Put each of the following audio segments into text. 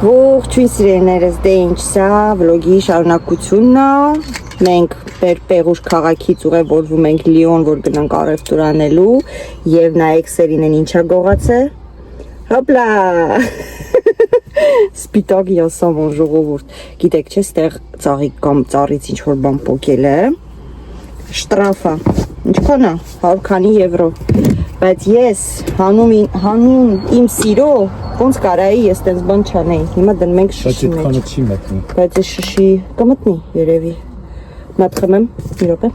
Ողջույն սիրելիներս, դե ինչ սա վլոգի շարունակությունն է։ Մենք Պերուշ քաղաքից ուղևորվում ենք Լիոն, որ գնանք առևտուր անելու, եւ նայեք Սերինեն ինչա գողացել։ Հոպլա։ Սպիտակ յասամոն ժողովուրդ։ Գիտեք չէ, ստեղ ծաղիկ կամ ծառից ինչ որ բան պոկել է։ Շտրաֆա։ Ինչքան է? 100 քանի եվրո։ Բայց ես հանուն իմ սիրո ոնց կարայի ես տենց բան չանեի։ Հիմա դնում ենք շշի մեջ։ Բայց այդքանը չի մտնի։ Բայց այս շշի կմտնի երևի։ Մատխմեմ, մի րոպե։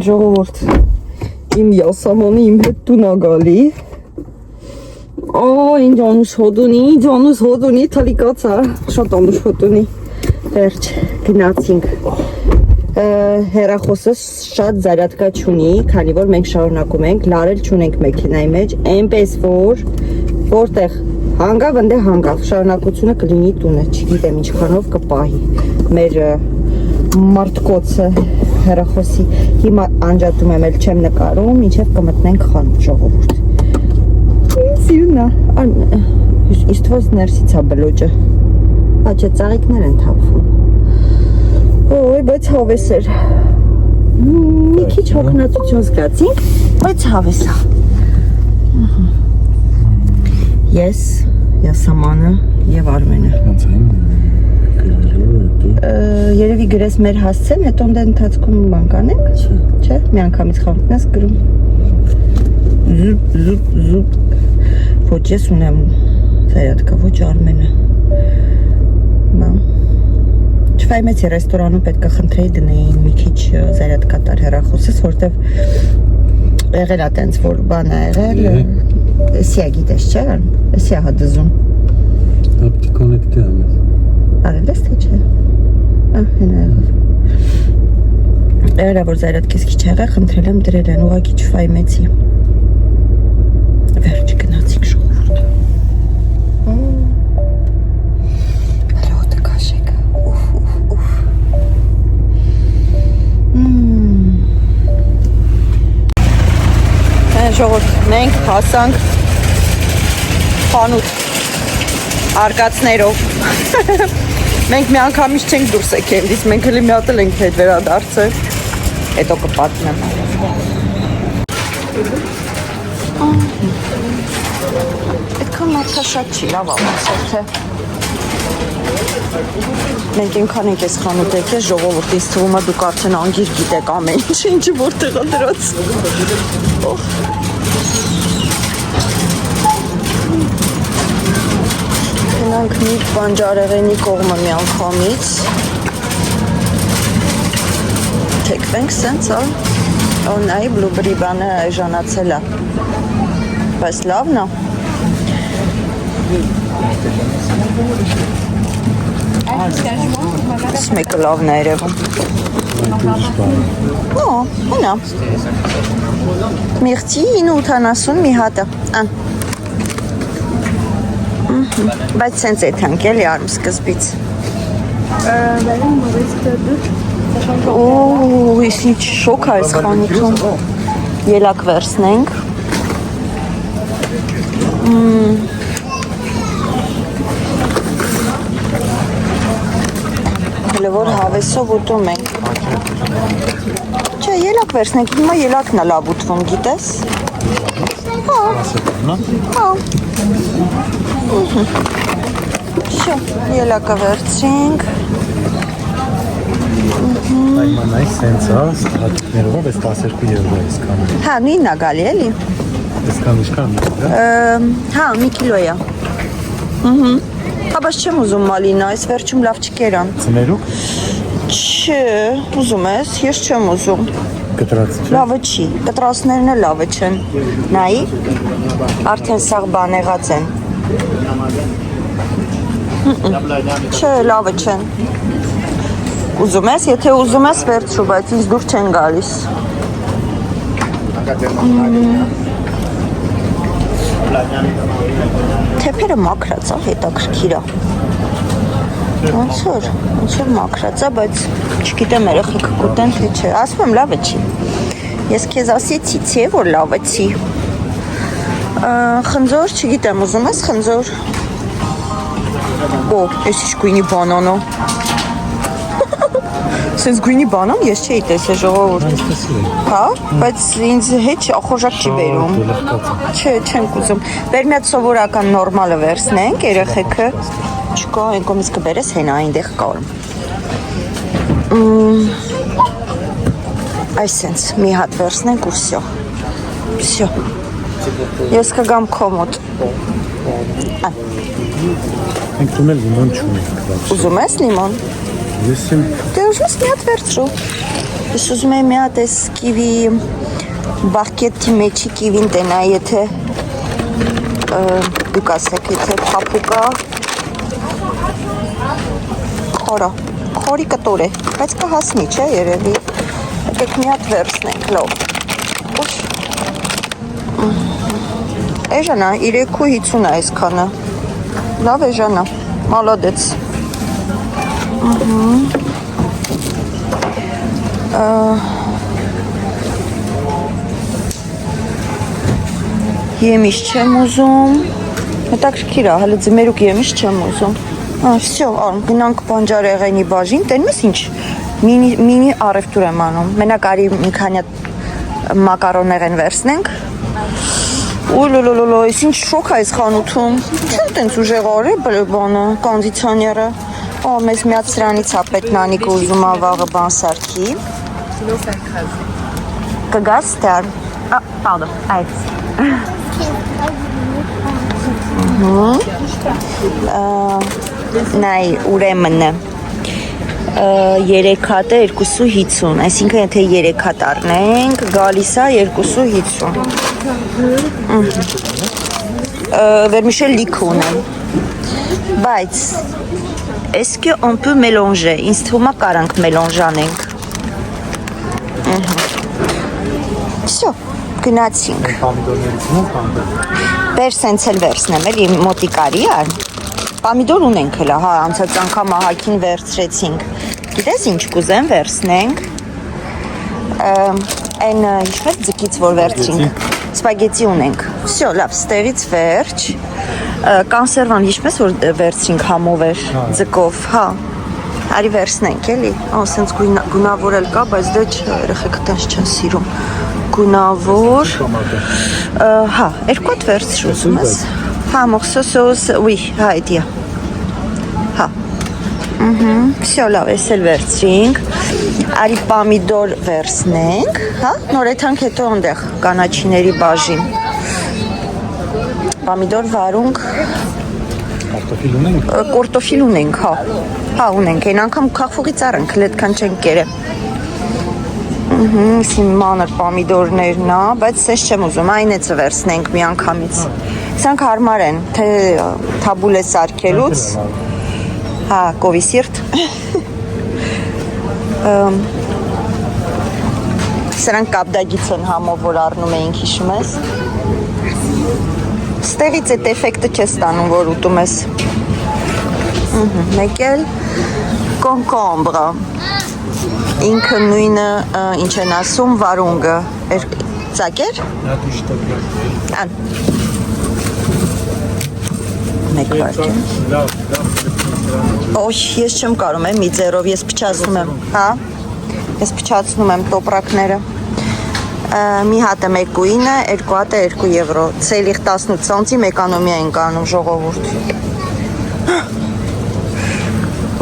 Ժողովուրդ։ Իմ յասամոնը իմ հետ տուն ա գալի։ Այն ջանուս հոդունի, թալիկացա, շատ անուշ հոդունի, վերջ, գնացինք, հեռախոսը շատ զարյատկա չունի, քանի որ մենք շարունակում ենք, լարել չունենք մեքենայի մեջ, այնպես որ, որտեղ հանգավ, ընդե հանգավ, շարունակությունը կլինի տունը, չգիտեմ ինչքանով կպահի, մեր մարդկոցը հեռախոսի, հիմա անջատում եմ, էլ չեմ նկարում, մինչև կմտնենք խանութ ժողովուրդ։ Սիրունա, իստվոց ներսից է բլոջը, աչե ծաղիկներ են թափվում, ոյ, բայց հավես էր, մի քիչ հոգնածություն զգացինք, բայց հավես է, ես, յասամանը և Արմենը, երևի գրես մեր հասցեն, հետո ընդ ընթացքում բան կանենք, չէ, մի անգամից խանութն ես գրում, զուպ, ոչ ես ունեմ զայատկա, ոչ Արմենը, չվայմեցի ռեստորանում պետք է խնդրեի դնեին մի քիչ զայատկա տար հեռախոսս, որտև եղել ա տենց, որ բան ա եղել, էսի ա գիտես չէ, էսի ա հադզում, ապտի կոնեկտի ամես, արել ես թե չէ, հենա եղել, եղել ա որ զայատկես քիչ եղել, խնդրել եմ դրել են, ուղղակի չվայմեցի, վերջ գնացինք ժողովուրդ, հələ հոտը կաշեք, ժողովուրդ, մենք հասանք խանութ արկածներով, մենք մի անգամից չենք դուրս եկել, իսկ մենք հլի մի հատ էլ ենք հետ վերադարձել, հետո կպատնեմ, այդքան մարդա շատ չի, լավ ամասել, թե մենք ենքան ենք ես խանութ եկես, ժողովուրդ ինձ թվում է դուք արդեն անգիր գիտեք ամեն ինչը որտեղ ա դրած գնանք մի բանջարեղենի կողմը մի անգամից թեքվենք սենց, նայի բլուբերի բանը ժանացել է, բայց լավն է, Smekը լավն է երևում հունա Մեղցի 9.80 մի հատը բայց սենց էդ հանք էլի արմ սկզբից Ես ինչ շոք է այս խանութում ելակ վերցնենք որ հավեսով ուտում ենք չէ, ելակ վերցնենք, հիմա ելակն է լավ ուտվում, գիտես շո, ելակը վերցրինք Այման այս սենց հատիկներով ես 12 եվրո ես կանում հա, նույնն է գալի, էլի ես կան իշկան հա, մի կիլո է Բայց չեմ ուզում մալինա, այս վերջում լավ չկերան Ծներուկ? Չէ, ուզում ես, ես չեմ ուզում Կտրած չէ? Լավը չի, կտրածներն է լավը չեն Նայի, արդեն սաղ բանեղած են Չէ, լավը չեն Ուզում ես, եթե ուզում ես վերցրու, բայց ինձ դուր չեն գալիս Թեփերը մաքրած է, հետաքրքիր է Ոնց որ մաքրած է, բայց չգիտեմ երեխեքը կուտեն թե չէ, ասում եմ լավը չի Ես քեզ ասեցի, չէ, որ լավը չի։ Բայց չեմ ուզում։ Չէ, ելակ վերցինք։ Ելակը վերցինք։ Ուզում ես, եթե ուզում ես վերցրու, բայց ինձ դուր չեն գալիս։ Թեփերը մաքրած է, հետաքրքիր է։ Ոնց որ մաքրած է, բայց չգիտեմ երեխեքը կուտեն թե չէ, ասում եմ լավը չի։ Ես քեզ ասեցի, չէ, որ լավը չի։ Խնձոր, չգիտեմ, ուզում ես խնձոր։ Օ, ես ինչ գույնի բանանո։ Սենց գույնի բանան ես չէի տեսել ժողովուրդ։ Այսպես է։ Հա, բայց ինձ հետ ախորժակ չի բերում։ Չէ, չեմ կուզում։ Բեր մի հատ սովորական նորմալը վերցնենք, երեխեքը չկա, այն կողմից կբերես հենա այնտեղ կա։ Այսենց մի հատ վերցնենք ու վсё։ Վсё։ Ես կգամ քո մոտ։ Մենք դու էլ լիմոն չունենք։ Ուզում ես լիմոն։ Ես եմ Դե ուզում ես մի հատ վերցրու։ Ես ուզում եմ մի հատ էս կիվի բակետի մեջի կիվին տնա, եթե դուք ասեք, եթե փափուկա խորի կտոր է, բայց կհասնի, չէ, երևի։ Եկեք մի հատ վերցնենք, լավ։ Ուշ։ Էժանա, 3.50 է այսքանը։ Լավ էժանա, մալադեց։ Եմիշ չեմ ուզում։ Հետաքրքիր է, հələ ձմերուկ եմիշ չեմ ուզում։ Всё, գնանք բանջարեղենի բաժին, տենես ինչ մինի առևտուր եմ անում։ Մենակ արի մի քանի մակարոնեղեն վերցնենք։ Ուլուլուլուլու, այս ինչ շոկ է այս խանութում։ Չէ՞ տենց ուժեղար է բանը, կոնդիցիոները։ Օ, մեզ մի հատ սրանից է պետք նանիկը ուզում ա վաղը բան սարքի։ Կգաս դեռ։ Pardon, այս։ Նայ, ուրեմն 3 հատը 2.50, այսինքն եթե 3 հատ առնենք, գալիս է 2.50։ Վերմիշել լիք ունեմ։ Բայց est-ce qu'on peut mélanger? Ինձ թվում է կարանք mélange անենք։ Всё, գնացինք։ Պամիդորներից ու պամիդոր։ Բեր սենց էլ վերցնեմ, էլի մոտիկարի ար։ Պամիդոր ունենք հլա, հա, անցած անգամ ահագին վերցրեցինք։ Գիտես ինչ կուզեմ վերցնենք։ Այն ինչ-որ ձկից որ վերցրինք։ Սպագետի ունենք։ Всё, լավ, ստեղից վերջ։ Կոնսերվան ինչպես որ վերցրինք համով էր ձկով, հա։ Արի վերցնենք, էլի։ Ասենց գունավորել կա, բայց դե երեխեքը տենց չեն սիրում։ Գունավոր։ Հա, 2 հատ վերցրու ուզում ես։ Հա, մոխսոսոս, oui, հա, այդիա։ Հա։ Всё, լավ, էս էլ վերցրինք։ Արի պամիդոր վերցնենք, հա, նոր եթանք հետո այնտեղ կանաչիների բաժին։ Պամիդոր վարունք։ Կարտոֆիլ ունենք։ Կորտոֆիլ ունենք, հա։ Հա, ունենք, այն անգամ քախվողից առանք, լետքան չենք կերել։ Սին մանր պամիդորներն է, բայց սես չեմ ուզում, այնեցը վերցնենք մի անգամից։ Սրանք հարմար են, թե թաբուլ է սարքելուց։ Հա, կովի սիրտ։ Սրանք կապդագից են համով, որ առնում էինք, հիշում ես։ Ստեղից այդ էֆեկտը չես ստանում, որ ուտում ես։ Մեկ էլ կոնկոմբրը։ Ինքը նույնը, ինչ են ասում, վարունգը։ Ծակեր։ Ան։ Մեկ վարքին։ Ոչ, ես չեմ կարում եմ մի ձերով, ես փչացնում եմ, հա։ Ես փչացնում եմ տոպրակները։ Մի հատը 1.9, 2 հատը 2 եվրո։ Ցելիխ 18 սանտիմ էկոնոմիա ենք անում ժողովուրդ։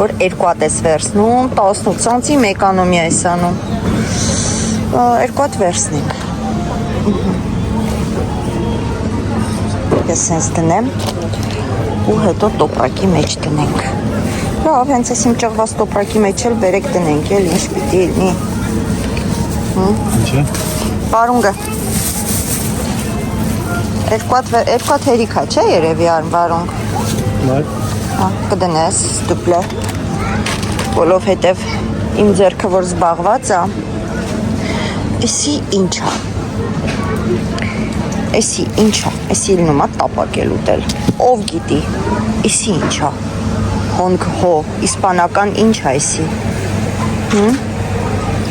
Որ 2 հատ ես վերցնում, 18 սանտիմ էկոնոմիա ես անում։ 2 հատ վերցնենք։ Ես սենց տնեմ ու հետո տոպրակի մեջ տնենք։ Լավ, հենց ես իմ ճղված տոպրակի մեջ էլ բերեք տնենք, էլ ինչ պիտի լինի։ Ինչ է։ Վարունգը։ 2 հատ հերիք է, չէ, երևի վարունգ։ Լավ։ Հա, կդնես դուպլը։ Որովհետև իմ ձեռքը որ զբաղված է։ Էսի ինչ է։ Էսի ինչ է։ Էսի լինում է տապակել ուտել։ Ով գիտի։ Էսի ինչ է։ Հոնք հո, իսպանական ինչ է էսի։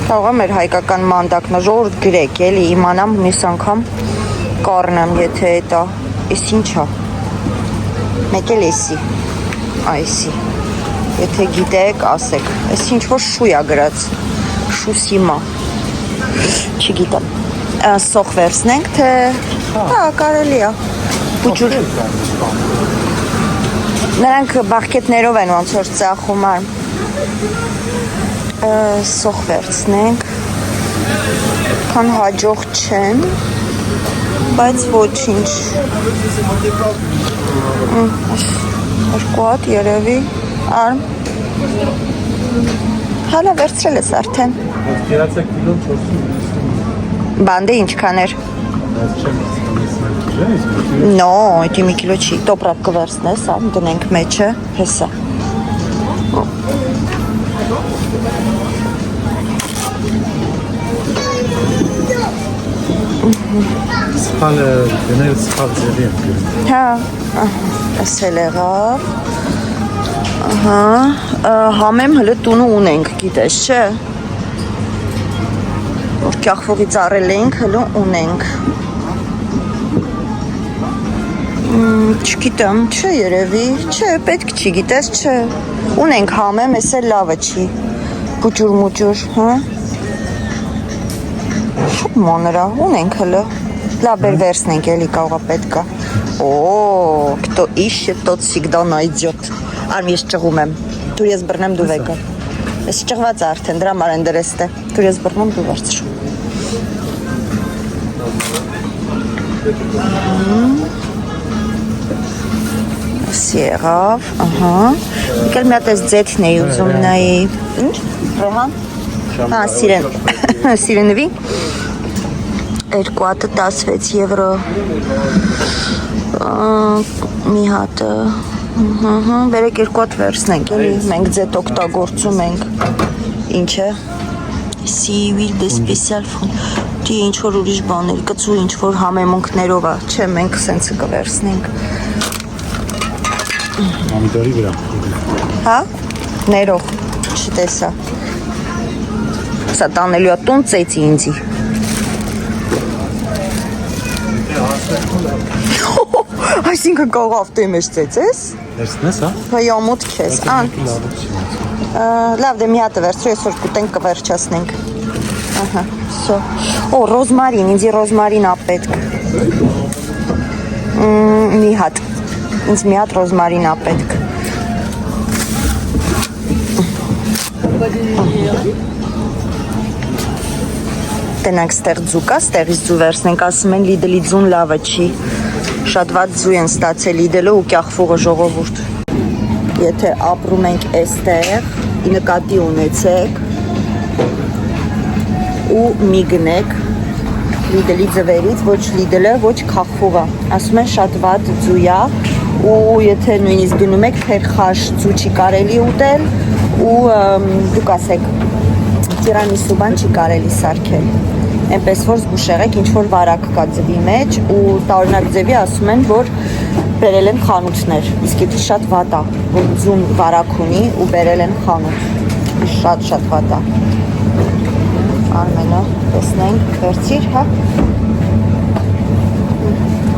Կարող է մեր հայկական մանդակն է, ժողովուրդ գրեք, էլի իմանամ մյուս անգամ կառնեմ, եթե դա, էս ինչա, մեկ էլ էսի, այսի, եթե գիտեք, ասեք, էս ինչ-որ շույա գրած, շուսիմա, չգիտեմ, սոխ վերցնենք, թե, հա, կարելի է, բուջուր, նրանք բաղկետներով են ոնց որ ծախում ար, սոխ վերցնենք, քան հաջող չեն, բայց ոչինչ, երկու հատ երևի, արմ, հալա վերցրել ես արդեն, Գերացեք կիլոն 400 բանդը ինչքան էր, նո, էդի մի կիլո չի, տոպրակ կվերցնես, ամ դնենք մեջը, հեսա, Սխալը գնել սխալ ձևի եմ գրում։ հա, ասել եղավ, համեմ հլը տունը ունենք, գիտես չէ, որ կյախվողից առել ենք, հլը ունենք, չգիտեմ, չէ երևի, չէ, պետք չի, գիտես չէ, ունենք համեմ, ես էլ լավը չի, բուջուր, հա, շուտ մանրա, ունենք հլը, լաբեր վերցնենք էլի կաղա պետքա, кто ищет, тот всегда найдет, արմ ես ճղում եմ, դուր ես բռնեմ դու վեկը, ես ճղված արդեն, դրա մար են դրեստ է, դուր ես բռնեմ դու վերցրու, Սիրավ, եկել մի հատ ես ձեթն էի ուզում նայի, ինչ, ռեհան, սիրենվի, երկու հատը 16 եվրո, մի հատը, բերեք երկու հատ վերցնենք, էլի, մենք ձեթ օգտագործում ենք, ինչ է, սիվիլ դե սպեսիալ ֆոն, դի ինչ-որ ուրիշ բաներ, կծու ինչ-որ համեմունքներով է, չէ, մենք սենցը կվերցնենք, Ամիդորի վրա։ հա, ներող, չտեսա, սա տանելու է տուն ծեցի ինձի, այսինքն կարող ավտոյի մեջ ծեցես, Վերցնես, հա։ հա յամոտ քեզ, լավ դե մի հատը վերցրու, ես որ կուտենք կվերջացնենք, ռոզմարին, ինձի ռոզմարին ա պետք, մի հատ, ինձ մի հատ ռոզմարին ա պետք, Տենանք ստեղ ձու կա, ստեղից ձու վերցնենք, ասում են լիդելի ձուն լավը չի, շատ վատ ձու են ստացել լիդելը ու կյախվողը ժողովուրդ, եթե ապրում ենք էստեղ, նկատի ունեցեք ու մի գնեք լիդելի ձվերից, ոչ լիդելը, ոչ կախվողը, ասում են շատ վատ ձույա ու եթե նույնիսկ գնում եք թերխաշ ձու չի կարելի ուտել ու դուք ասեք տիրանիսու բան չի կարելի սարքել, այնպես որ զգուշ եղեք, ինչ-որ վարակ կա ձվի մեջ ու տարօրինակ ձևի ասում են, որ բերել են խանութներ, իսկ եթե շատ վատ է, որ ձուն վարակ ունի ու բերել են խանութ, շատ վատ է, Արմենը, տեսնենք, վերցիր, հա,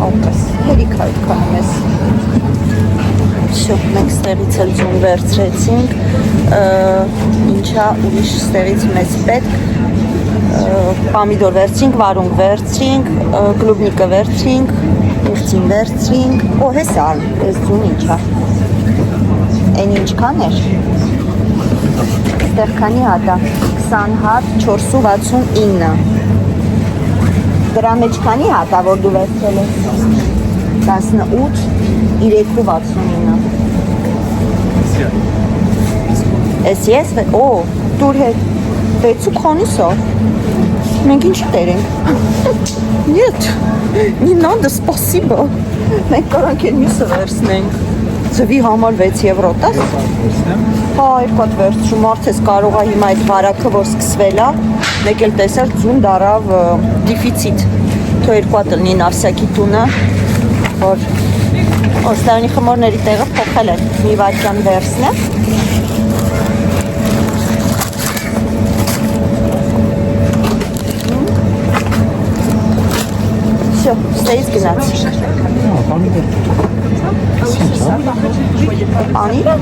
ապես, հերիք այդքանում ես, մենք ստեղից էլ ձուն վերցրեցինք, ինչա ուրիշ ստեղից մեզ պետք, պամիդոր վերցրինք, վարունգ վերցրինք, գլուբնիկը վերցրինք, ուրծին վերցրինք, հես արմ, ես ձուն ինչա, են ինչքան էր, ստեղ քանի հատա, 20 հատ, 469, դրա մեջ քանի հատա, որ դու վերցրել ես, 18, 369, Ես ես, դուր հետ, բեցուկ խանիսա, մենք ինչ տերենք, Нет, не надо, спасибо, մենք կարանք են մյուսը վերցնենք, ձվի համար 6 եվրո, տաս, հա, երկու հատ վերցրում, արդես կարող է հիմա այդ վարակը, որ սկսվել է, մեկ էլ տեսար ձուն դարավ դիֆիցիտ, թո երկու հատ լնի նավսյակի տունը, որ ոստարանի խմորների տեղը փոխել են, մի վարկյան վերցնեմ, Всё, ստեյց գնացինք։ Պանիրը։ Պանիրը։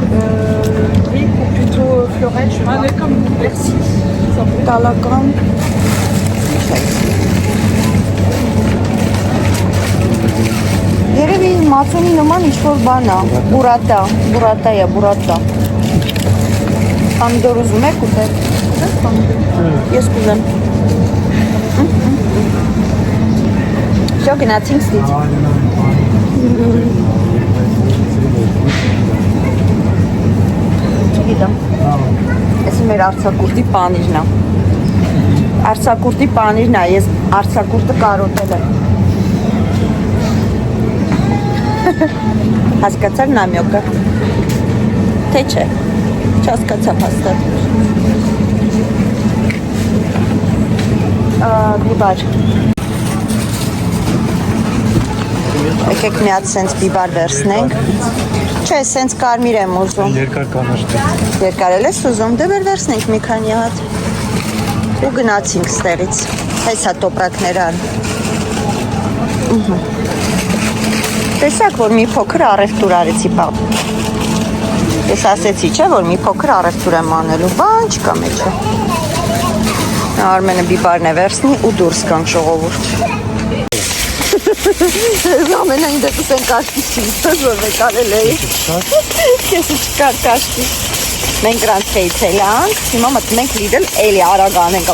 Տալական։ Երևի մածունի նման ինչ-որ բան է, բուրատա է, բուրատա։ Պամիդոր ուզում եք ուտել։ Ես կուզեմ։ Շո գնացինք ստից։ Չգիտեմ։ Էսի մեր արցակուրտի պանիրն է։ Արցակուրտի պանիրն է, ես արցակուրտը կարոտել եմ։ Հասկացար նամյոկը։ Թե չէ։ Չհասկացա հաստատ։ Բիբար։ Եկեք մի հատ սենց բիբար վերցնենք։ Չէ, սենց կարմիր եմ ուզում։ Երկար կանաչ դեպ։ Երկար էլ ես ուզում, դե վերցնենք մի քանի հատ։ Ու գնացինք ստեղից։ Հեսա տոպրակներ ան։ Տեսակ, որ մի փոքր առևտուր արեցի բաղ։ Ես ասեցի, չէ, որ մի փոքր առևտուր եմ անելու, բան չկա մեջը։ Արմենը բիբարն է վերցնի ու դուրս կանք ժողովուրդ։ Ամենայն դեպս են կաշկի չիստոս, որ մեկ արել էի։ Կեսը չկար կաշկի։ Մենք գրանցեից էլ անք, հիմա մտնենք լիդել էլի արագ անենք,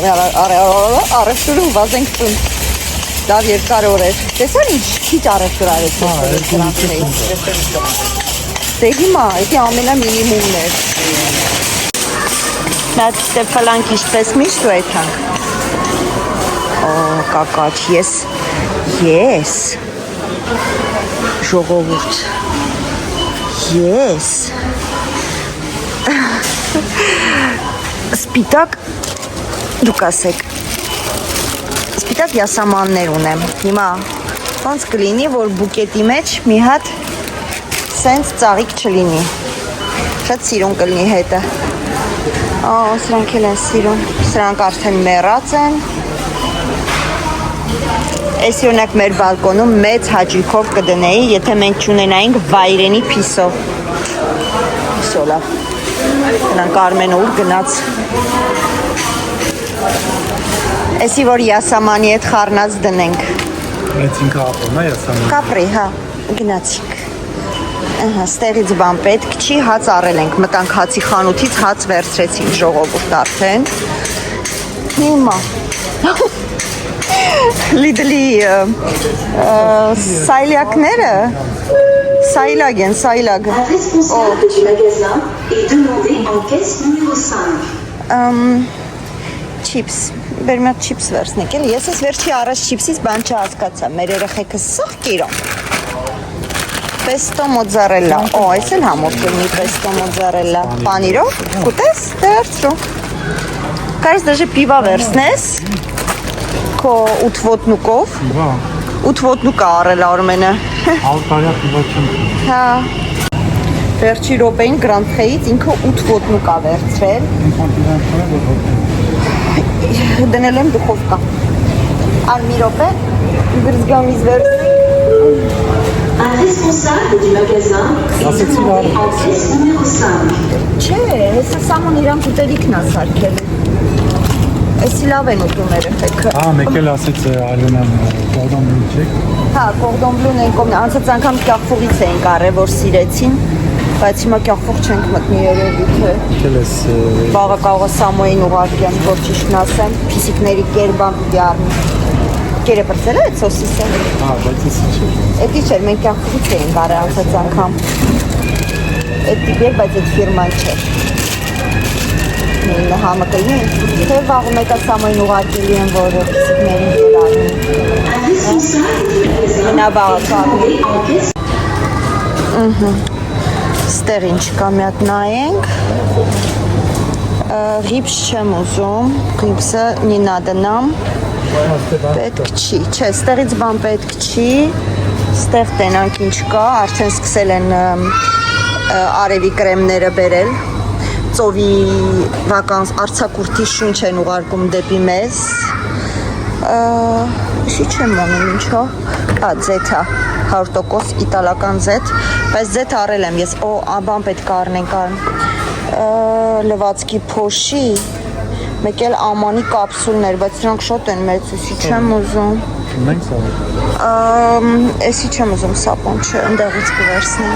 առևտուրը ու վազենք տուն։ Լավ երկար օր էր։ Տեսան ինչ քիչ առևտուր արեցի գրանցեից։ Դե հիմա, էդի ամենամինիմումն էր։ Նա Ստեփալանք ինչպես միշտ ու այդքանք։ Օ, կակաչ, ես, ժողովուրդ, ես, սպիտակ, դուք ասեք, սպիտակ յասամաններ ունեմ, հիմա, ոնց կլինի, որ բուկետի մեջ մի հատ սենց ծաղիկ չլինի, շատ սիրուն կլինի հետը, սրանք էլ են սիրուն, սրանք արդեն մեռած են, Էսի օրինակ մեր բալկոնում մեծ հաճույքով կդնեի, եթե մենք չունենայինք վայրենի փիսո։ Փիսո լավ։ Նրանք Արմենը ուր գնաց։ Էսի որ յասամանի հետ խառնած դնենք։ Այդ ինքը ապրում է յասամանի։ Կապրի, հա, գնացինք։ Ահա, ստեղից բան պետք չի, հաց առել ենք, մտանք հացի խանութից հաց վերցրեցինք ժողովուրդ արդեն։ Հիմա Լիդլի սայլակները սայլակ են, սայլակ չիպս բերմյա չիպս վերցնեք էլ ես ես վերջի առաջ չիպսից բան չհասկացա մեր երեխեքը սաղ կիրոն պեստո մոձարելա այս էլ համոտ կլինի պեստո մոձարելա պանիրով կուտես դերցրու կարես դաժե պիվա վերցնես Քո ութվոտնուկով։ Վա։ Ութվոտնուկ առել Արմենը։ Ալտարիա պիվա չեմ։ Հա։ Վերջի րոպեին Գրանդ-Խեից ինքը ութվոտնուկ է վերցրել։ Ինքան պիվան չորը որ Դնել եմ դուխովկա։ Ար մի րոպե, բրզգամից վերցնենք։ Un responsable du magasin est demandé en caisse numéro 5. Չէ, հեսա սաման իրան կուտելիքն է սարքել։ Էսի լավ են ուտում երեխեքը։ մեկ էլ ասեց Ալյոնան կորդոն բլու չեք։ Հա, կորդոն բլուն են կողմն, անցած անգամ կյախվողից էին կարել, որ սիրեցին, բայց հիմա կյախվող չենք մտնի երևի, թե։ Եկել ես Բաղը կարող է Սամոյին ուղարկեմ, որ ճիշտն ասեմ, փիսիկների կերբան պիտի առնի։ Կերը պրծել է այդ սոսիսը։ բայց ես չէ։ Էդի չէր, մենք կյախվողից էին կարել անցած անգամ։ Էդ տիպեր, բայց այդ ֆիրման չէր։ Նույնը համը կլինի, թե վաղը մեկա Սամոյին ուղարկելի են, որ փիսիկներին կեր առնի։ Նա բաղը կառնի։ Ստեղ ինչ կա մի հատ նայենք։ Ռիպս չեմ ուզում, ռիպսը նի նադնամ։ Պետք չի, չէ, ստեղից բան պետք չի։ Ստեղ տենանք ինչ կա, արդեն սկսել են արևի կրեմները բերել։ Ծովի վականս արցակուրտի շունչ են ուղարկում դեպի մեզ։ Իշի չեմ անում ինչո։ Ա Z-ա 100% իտալական Z, բայց Z առել եմ ես։ Օ, բան պետք է առնենք լվացքի փոշի, մեկ էլ ամանի կապսուլներ, բայց դրանք շոտ են մեծ, իսի չեմ ուզում։ Մենք սա։ Էսի չեմ ուզում սապոն չէ, ընդեղից կվերցնեմ։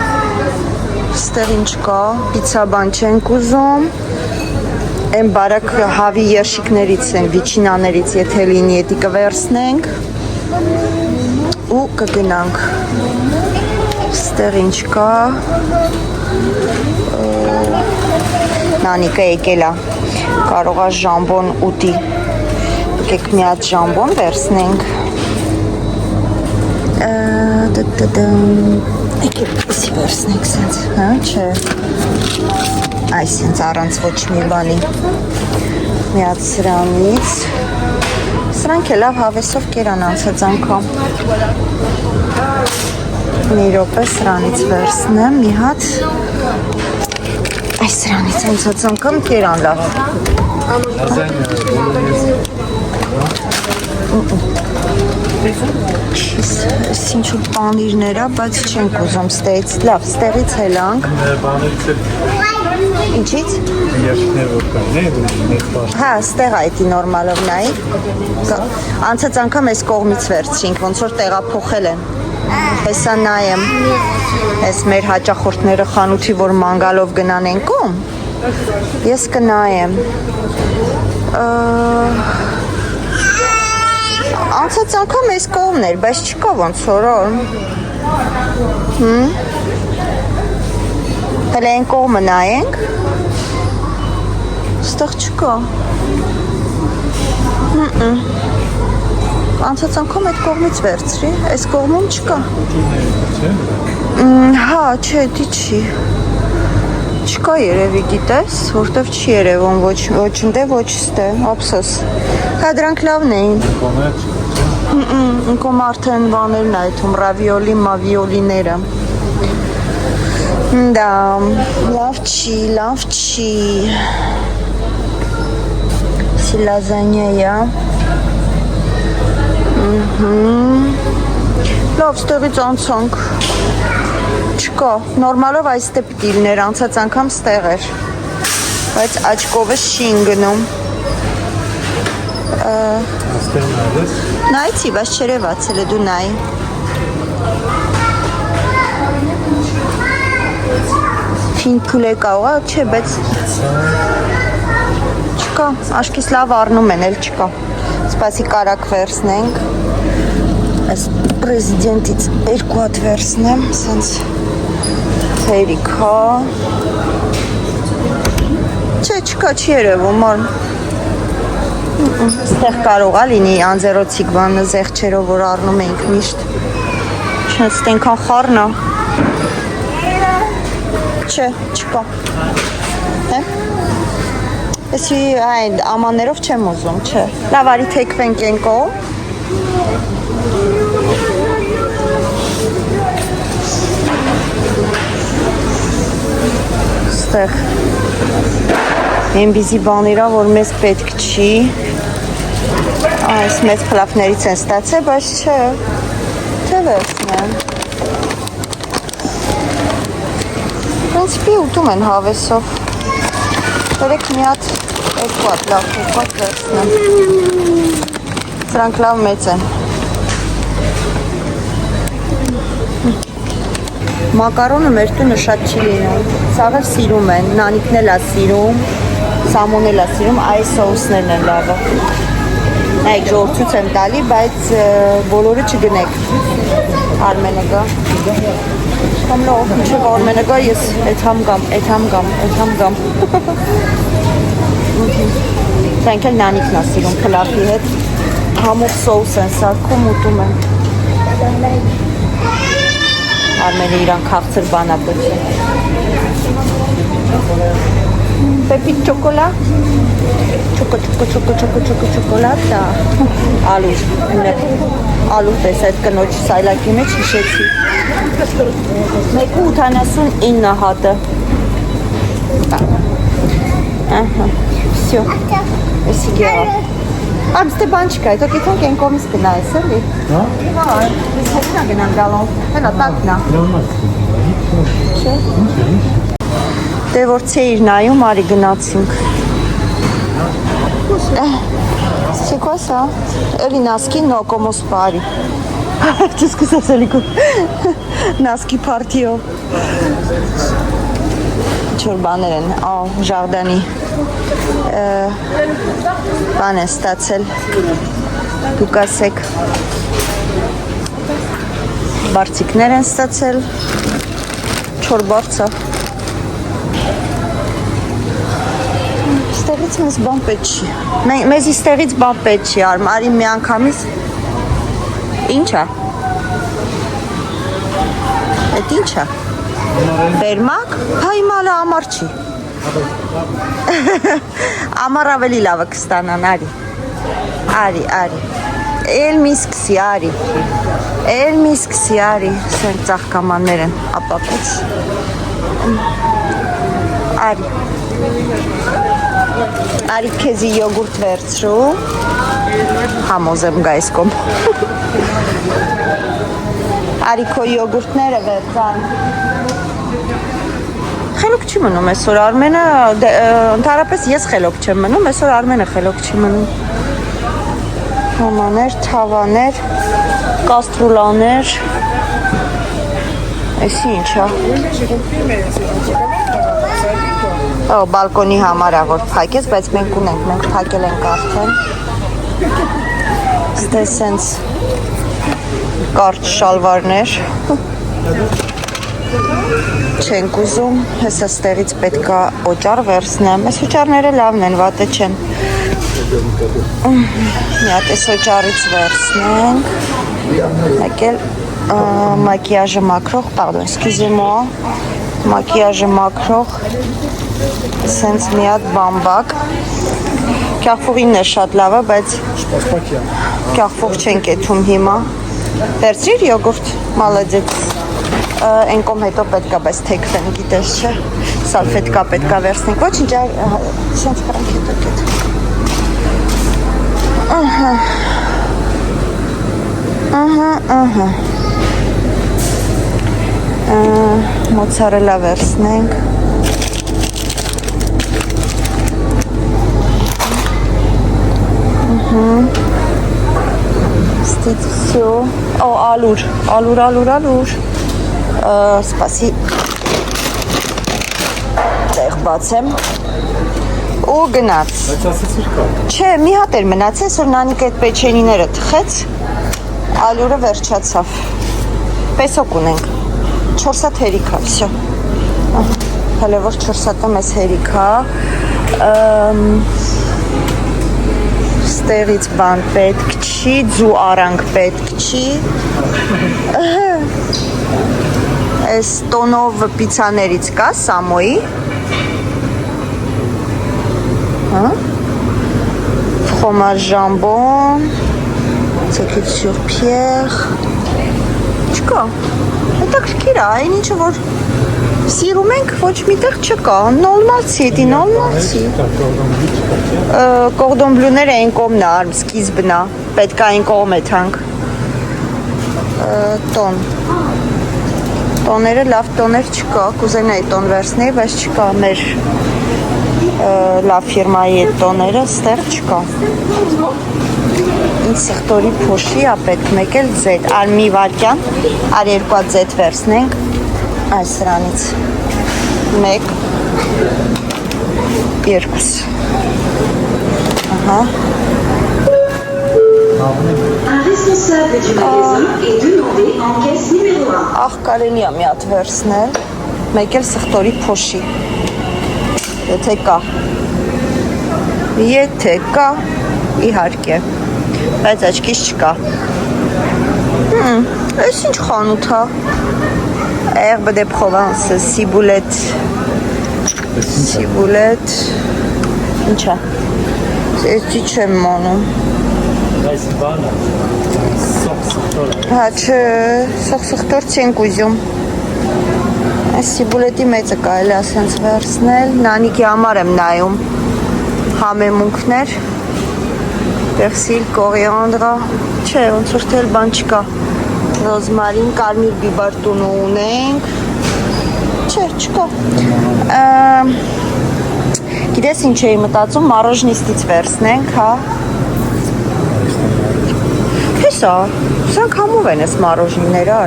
Ստեղ ինչ կա, պիցա բան չենք ուզում։ Այն բարակ հավի երշիկներից են, վիչինաներից, եթե լինի, էդի կվերցնենք։ Ու կգնանք։ Ստեղ ինչ կա։ Նանիկը եկել է։ Կարող է ժամբոն ուտի։ Եկեք մի հատ ժամբոն վերցնենք։ Եկեք ուսի վերցնենք սենց, հա, չէ։ Այս սենց առանց ոչ մի բանի։ Մի հատ սրանից։ Սրանք է լավ հավեսով կերան անցած անգամ։ Մի րոպե սրանից վերցնեմ, մի հատ։ Այս սրանից անցած անգամ կերան լավ։ Ինչ-որ պանիրներ է, բայց չենք ուզում ստեղից, լավ, ստեղից հելանք։ Ինչից։ Երշիկներ որ կան, Հա, ստեղ այդի նորմալով նայի։ Անցած անգամ այս կողմից վերցրինք, ոնց որ տեղափոխել են։ Հեսա նայեմ, այս մեր հաճախորդները խանութի, որ մանգալով գնան են կողմ, ես կնայեմ։ Անցած անգամ այս կողմն էր, բայց չկա ոնց որ։ Հələ այն կողմը նայենք։ Ստեղ չկա։ Անցած անգամ այդ կողմից վերցրի, այս կողմում չկա։ Հա, չէ, դի չի։ Չկա երևի, գիտես, որտև չի երևում ոչ ընդե, ոչ ստե, ափսոս։ Հա, դրանք լավն էին։ Ինքոմ արդեն բաներն այդում, ռավիոլի, մավիոլիները։ Դա, լավ չի։ Սի լազանյա է։ Լավ, ստեղից անցանք։ Չկա, նորմալով այստեղ պիտի լիներ, անցած անգամ ստեղ էր, բայց աչկովս չի ընգնում։ Նայցի, բայց չերևաց, էլ է դու նայ։ Ֆին փուլե կա, չէ, բայց չկա, աշկիս լավ առնում են, էլ չկա։ Սպասի կարակ վերցնենք, այս պրեզիդենտից երկու հատ վերցնեմ, սենց թերիք, հա։ Չէ, չկա, չի երևում, ար։ Ստեղ կարող է լինի անձերոցիկ բանը զեղչերով, որ առնում ենք միշտ։ Չնց տենքան խառնա։ Չէ, չկա։ Էսի այն ամաններով չեմ ուզում, չէ։ Լավ, արի թեքվենք են կողմ։ Ստեղ Էնբիզի բաներա, որ մեզ պետք չի։ Այս մեծ պլավներից են ստացել, բայց չէ։ Թե վերցնեմ։ Պրինցիպի ուտում են հավեսով։ Երեք մի հատ երկու հատ լավ վերցնեմ։ Սրանք լավ մեծ են։ Մակարոնը մեր տունը շատ չի լինում։ Սաղը սիրում են, նանիկն էլ է սիրում, սամոն էլ է սիրում, այս սոուսներն են լավը։ Նայեք, ժողովրդուց եմ տալի, բայց բոլորը չգնեք։ Արմենը գա։ Կամ լավ, ինչև Արմենը գա, ես էդ համ գամ։ Սրանք էլ նանիկն է սիրում փլավի հետ։ Համով սոուս են սարքում, ուտում են։ Արմենը իրան քաղցր բանա պտի։ Պեպիտ չոկոլա։ Չոկոլատա։ Ալուր։ Ալուր պես այդ կնոջ սայլակի մեջ հիշեցի։ 1.89 հատը։ Ահա, всё։ Էսի գերա։ Արմ ստե բան չկա, հետո կիթոնք են կոմից գնայես, էլի։ Հա։ Հա, ես հետինա գնան գալով, հենա տակնա։ Չէ։ Դե որ ցեիր նայում, արի գնացինք։ Չեկո սա, էլի նասկի նոկոմոս պարի։ Չես կսաս էլի կու, նասկի պարտիով։ Չոր բաներ են, ժարդանի բան են ստացել, դուք ասեք, բարձիկներ են ստացել, չոր բարձա։ Ստեղից մեզ բան պետ չի, մեզ իստեղից բան պետ չի, արի մի անգամից, ինչ է, էդ ինչ է, բերմակ, հա իմալը ամար չի, ամար ավելի լավը կստանան, արի, էլ մի սկսի, արի, սենք ծաղկամաններ են, ապակուց, արի քեզի յոգուրտ վերցրու, համոզեմ գայս կոմ, արի քո յոգուրտները վերցան, խելոք չի մնում այսօր Արմենը, ընդհանրապես ես խելոք չեմ մնում, այսօր Արմենը խելոք չի մնում։ Հոմաներ, թավաներ, կաստրուլաներ, այսի ինչ է։ Բալկոնի համար է որ փակեց, բայց մենք ունենք, մենք փակել ենք արդեն։ Ստե սենց կարճ շալվարներ։ Չենք ուզում, հեսա ստեղից պետքա օճար վերցնեմ, այս օճարները լավն են, վատը չեն, մի հատ այս օճարից վերցնենք, մեկ էլ մակիաժը մաքրող, պարդոն, սկիզիմո, մակիաժը մաքրող, սենց մի հատ բամբակ, կյախվողինն է շատ լավը, բայց կյախվող չենք եթում հիմա, վերցրիր յոգուրտ, մալադեց, Են կոմ հետո պետքա, բայց թեքվեն, գիտես չէ, սալֆետկա պետքա վերցնենք, ոչ ինչ սենց կրանք հետո կետ։ Մոցարելա վերցնենք։ Ստից վսյո, ալուր, սպասի տեղ բացեմ ու գնաց չէ, մի հատ էր մնացես, որ նանիք այդ պեչենիները թխեց ալյուրը վերջացավ պեսոք ունենք 4 հատ հերիքա վսյո հələ որ 4 հատը մեզ հերիքա ստեղից բան պետք չի ձու արանք պետք չի Այս տոնով պիցաներից կա, սամոյի Fromage jambon Ծեքիտ sur pierre Չկա հետաքրքիր է, այն ինչը որ սիրում ենք, ոչ միտեղ չկա նոլմալցի, էդի նոլմալցի Կորդոն բլուները այն կողմն է, արմ սկիզբն է պետք է այն կողմ է թանք Տոն Տոները լավ տոներ չկա, կուզենայի տոն վերցնեի, բայց չկա մեր լավ ֆիրմայի այդ տոները, ստեղ չկա։ Ինչ սեղտորի փոշի է պետք, մեկ էլ ձետ, ար մի վարկյան, ար երկու հատ ձետ վերցնենք, այս սրանից, մեկ, երկուս, ահա, Un responsable du magasin est demandé en caisse numéro 1. Ախ կարելի է մի հատ վերցնել, մեկ էլ սխտորի փոշի, եթե կա, իհարկե, բայց աչքիս չկա, այս ինչ խանութ է, Herbe de Provence, ciboulette, ինչ է, էսի չեմ մոնում, Հա չէ, սոխսխտոր չենք ուզում Սիբուլետի մեծը կարելի ասենց վերցնել Նանիքի համար եմ նայում Համեմունքներ Պերսիլ, կորիանդրա, չէ, ոնց որ թել բան չկա։ Ռոզմարին, կարմիր բիբար տունը ունենք։ Չէ, չկա։ Գիտես ինչ էի մտածում, մարոժնիստից վերցնենք, հա։ Հեսա, սրանք համով են ես մարոժինները,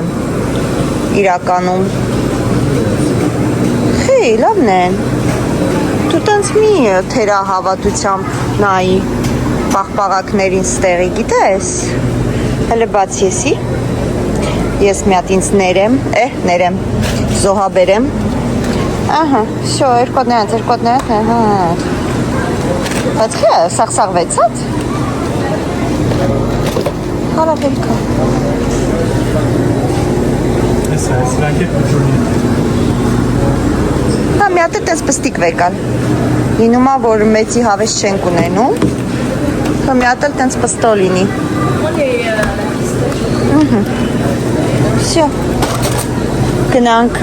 իրականում։ Խի, լավն են։ Դու տենց մի թերահավատությամբ նայի պաղպաղակներին ստեղի, գիտես։ Հələ բաց եսի։ Ես մի հատ ինձ ներեմ, զոհա բերեմ։ Ահա, շո, երկոտներած, հա։ Բայց խի, սաղսաղվեցած։ Հարավելքա։ Հեսա, սրանք էտ բջունի։ Հա, մի հատ է տենց պստիկ վեկալ։ Լինումա, որ մեծի հավես չենք ունենում, հա մի հատ էլ տենց պստո լինի։ Всё։ Գնանք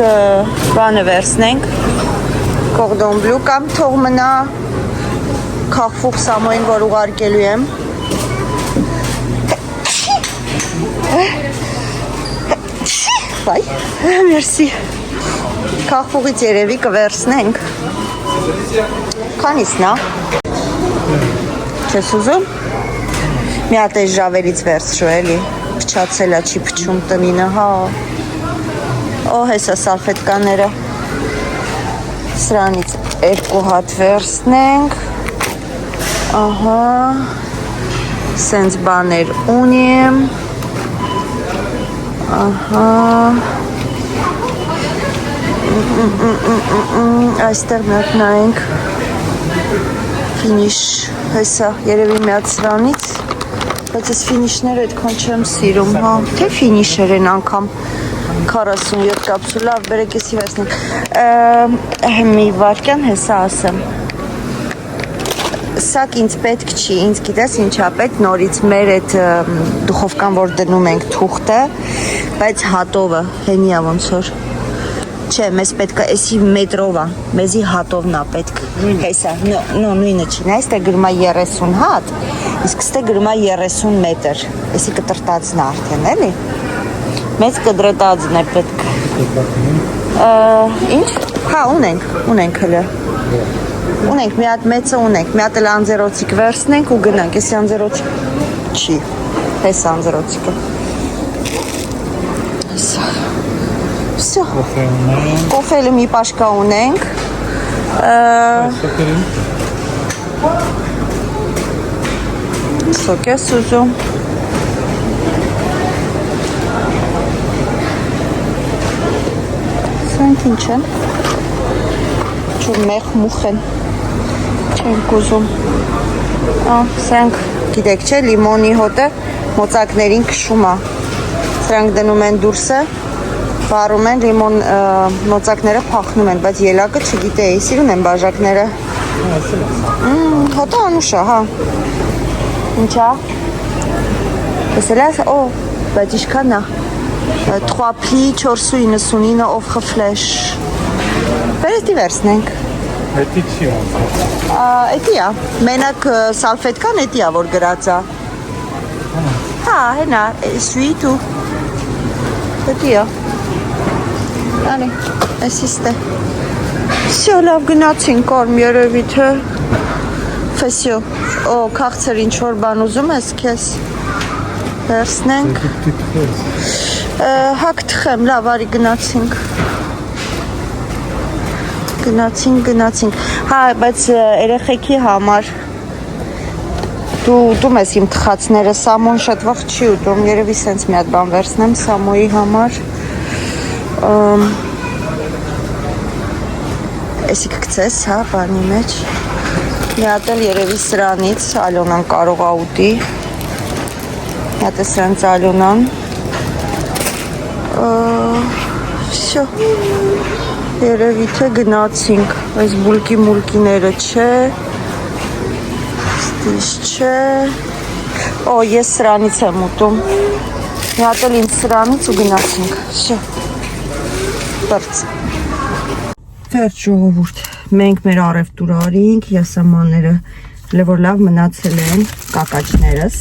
բանը վերցնենք, կորդոն բլու կամ թող մնա քախվուղ Սամոյին, որ ուղարկելու եմ։ Վայ, մերսի։ Քախվուղից երևի կվերցնենք։ Քանիսն է։ Չես ուզում։ Մի հատ էս ժավերից վերցրու էլի։ Փչացել է, չի փչում տնինը, հա։ Օ, հեսա սալֆետկաները։ Սրանից երկու հատ վերցնենք։ Ահա։ Սենց բաներ ունիմ։ Ահա։ Այստեղ մի հատ նայենք։ Ֆինիշ, հեսա, երևի մի հատ սրանից, բայց ես ֆինիշները այդքան չեմ սիրում, հա, թե ֆինիշեր են անգամ 47 կապսուլա, բերեք եսի վերցնենք, մի վարկյան հեսա ասեմ, սակ ինձ պետք չի, ինձ գիտես ինչա պետք, նորից մեր այդ դուխովկան, որ դնում ենք թուղթը, բայց հատովը, հենիա ոնց որ, չէ, մեզ պետք է էսի մետրով է, մեզի հատովն է պետք, հեսա, նույնը չի, նայստե գրմա 30 հատ, իսկ ստե գրմա 30 մետր, էսի կտրտածն է արդեն, էլի, մեծ կդրտածն է պետք, ինչ, հա, ունենք հլը, ունենք, մի հատ մեծը ունենք, մի հատ էլ անձերոցիկ վերցնենք ու գնանք, էսի անձերոցիկ չի, հես անձերոցիկը, Всё. Կոֆելը մի պաշկա ունենք։ Սոկ ես ուզում։ Սրանք ինչ են։ Ջուր մեղ մուխ են։ Չենք ուզում։ Սրանք գիտեք չէ, լիմոնի հոտը մոծակներին քշում է։ Սրանք դնում են դուրսը։ Բարում են, լիմոն մոծակները փախնում են, բայց ելակը չգիտեի, սիրուն են բաժակները։ Հոտը անուշա, հա։ Ինչա։ Տեսել ես, բայց իշքան է։ 3 pli 4.99 offre flash։ Բերեստի վերցնենք։ Էտի չի ոնց։ Էտի է, մենակ սալֆետկան էտի է, որ գրած է։ Հա, հենա, սույթ ու։ Էտի է։ Անի, այսիստ է։ Всё, լավ գնացինք կորմ երևի թե։ Ֆեսյո, քաղցր ինչ որ բան ուզում ես քեզ։ Վերցնենք։ Հակ թխեմ, լավ, արի գնացինք։ Գնացինք։ Հա, բայց երեխեքի համար դու ուտում ես իմ թխածները, Սամոն շատ վաղ չի ուտում, երևի սենց մի հատ բան վերցնեմ Սամոյի համար։ Էսի կգցես, հա, բանի մեջ։ Մի հատ էլ երևի սրանից Ալոնան կարող է ուտի։ Մի հատ է սրանց Ալոնան։ Всё։ Երևի թե գնացինք, այս բուլկիները չէ։ Ստիշ չէ։ Ես սրանից եմ ուտում։ Մի հատ էլ ինձ սրանից ու գնացինք։ Всё։ Բրց։ Վերջ ժողովուրդ, մենք մեր առևտուր արինք, յասամանները Լեվոր լավ մնացել են կակաչներս։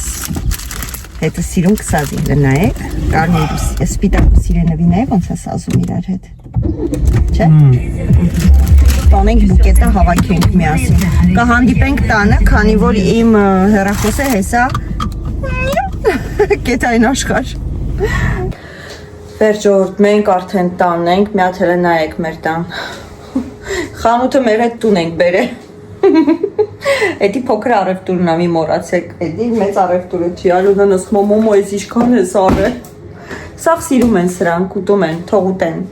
Հետը սիրուն կսազի լնայեք, կարմիր սպիտակ սիրենովի նայեք, ոնց է սազում իրար հետ։ Չէ։ Տանենք բուկետը հավաքենք միասին։ Կհանդիպենք տանը, քանի որ իմ հեռախոսը հեսա կետային աշխարհ։ Վերջորդ մենք արդեն տանն ենք, մի հատ էլ նայեք մեր տան։ Խանութը մեր հետ տուն ենք բերել։ Էդի փոքր արևտուրն ա մի մոռացեք, էդի մեծ արևտուրը չի, Ալոնան ասում է մոմո էս ինչքան ես արել։ Սաղ սիրում են սրանք, ուտում են, թող ուտեն։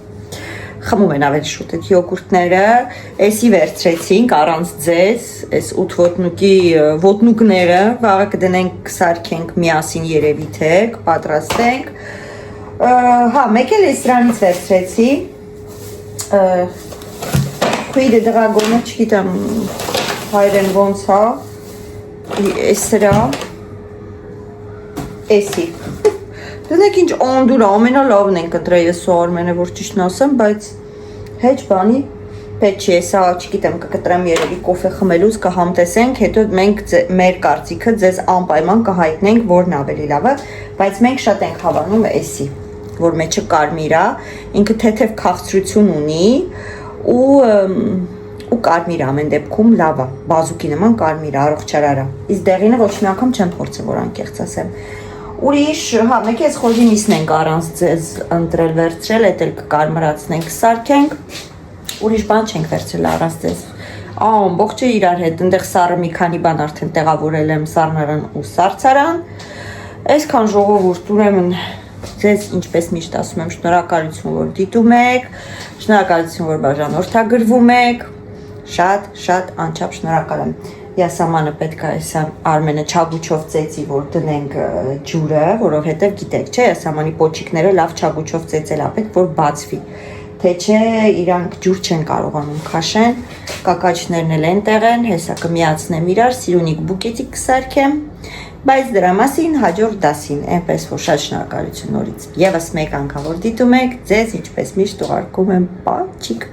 Խմում են ավելի շուտ այդ յոգուրտները, էսի վերցրեցինք առանց ձեզ, այս 8 ոտնուկի ոտնուկները, վաղը կդնենք կսարքենք միասին երևի թե կպատրաստենք։ Հա, մեկ էլ այս դրանից վերցրեցի, քույրը դրագոնը չգիտեմ հայրեն ոնց հա, այս սրա, էսի։ Դնեք ինչ անդուր է, ամենալավն ենք կտրել ես ու Արմենը, որ ճիշտն ասեմ, բայց հեչ բանի պետք չի, հեսա չգիտեմ կկտրեմ երևի կոֆե խմելուց կհամտեսենք, հետո մենք մեր կարծիքը ձեզ անպայման կհայտնենք, որն ավելի լավը, բայց մենք շատ ենք հավանում էսի, որ մեջը կարմիր է, ինքը թեթև քաղցրություն ունի ու կարմիր ամեն դեպքում լավ է, բազուկի նման կարմիր է, առողջարար է, իսկ դեղինը ոչ մի անգամ չեմ փորձել, որ անկեղծ ասեմ։ Ուրիշ, հա, մեկ ես խոզի միսն ենք առանց ձեզ ընտրել վերցրել, էդ էլ կկարմրացնենք, սարքենք, ուրիշ բան չենք վերցրել առանց ձեզ, ամբողջը իրար հետ, ընդեղ սառը մի քանի բան արդեն տեղավորել եմ սառնարան ու սառցարան, այսքան ժողովուրդ, ուրեմն ձեզ ինչպես միշտ ասում եմ, շնորհակալություն, որ դիտում եք, շնորհակալություն, որ բաժանորդագրվում եք, շատ անչափ շնորհակալ եմ։ Յասամանը պետք է այսա Արմենը չագուչով ծեծի, որ դնենք ջուրը, որովհետև գիտեք, չէ, յասամանի պոչիկները լավ չագուչով ծեծել է պետք, որ բացվի, թե չէ իրանք ջուր չեն կարողանում քաշեն, կակաչներն էլ են տեղեն, հեսա կմիացնեմ իրար, սիրունիկ բուկետիկ կսարքեմ, բայց դրա մասին հաջորդ դասին, այնպես որ շատ շնորհակալություն նորից, ևս մեկ անգամ որ դիտում եք, ձեզ ինչպես միշտ ուղարկում եմ պաչիկ։